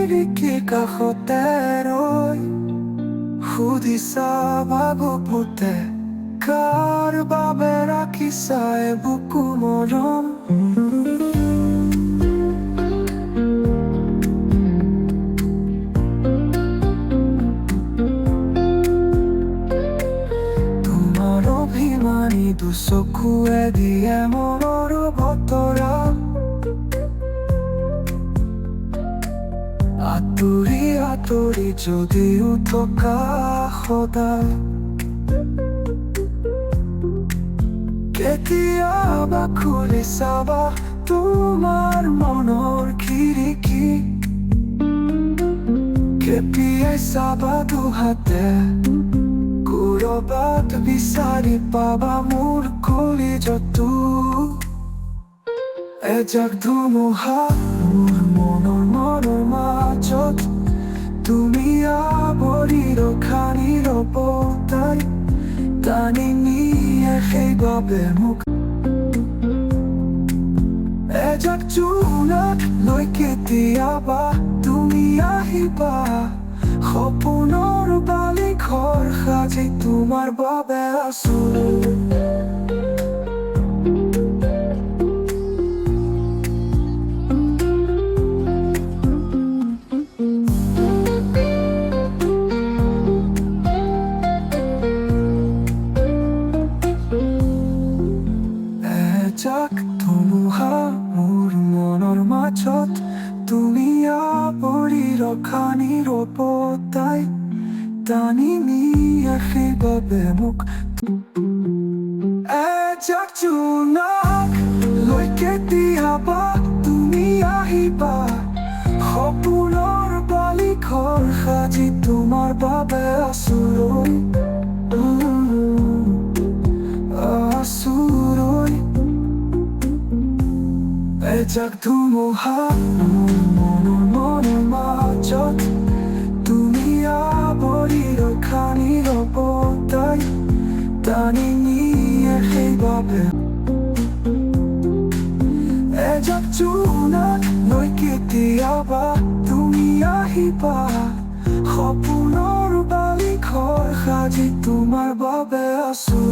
খিৰিকীৰ কাষতে ৰৈ সুধিছা বাবুপুতে কাৰ বাবে ৰাখিছা বুকু মৰম। তোমাৰ অভিমানী দুচকুৱে দিয়ে মনৰ বতৰা, আঁতৰি আঁতৰি যদিও থকা সদায়। কেতিয়াবা খুলি চাবা তোমাৰ মনৰ খিৰিকী, খেপিয়াই চাবা দুহাতে ক'ৰবাত বিচাৰি পাবা মোৰ কলিজাটো। এজাক ধুমুহা মোৰ মনৰ মনৰ মাজত, তুমি আৱৰি ৰখা নীৰৱতাই টানি নিয়ে সেইবাবে মোক। এজাক জোনাক লৈ কেতিয়াবা তুমি আহিবা, সপোনৰ বালি ঘৰ সাজি তোমাৰ বাবে আছো। এজাক ধুমুহা মোৰ মনৰ মাজত, তুমি আৱৰি ৰখা নীৰৱতাই টানি নিয়ে সেইবাবে মোক। এজাক জোনাক লৈ কেতিয়াবা তুমি আহিবা, সপোনৰ বালি ঘৰ সাজি তোমাৰ বাবে আছো ৰৈ, আছো ৰৈ। এজাক ধুমুহা মোৰ মনৰ মাজত, তুমি আৱৰি ৰখা নীৰৱতাই টানি নিয়ে সেইবাবে। এজাক জোনাক লৈ কেতিয়াবা তুমি আহিবা, সপোনৰ বালি ঘৰ সাজি তোমাৰ বাবে আছো।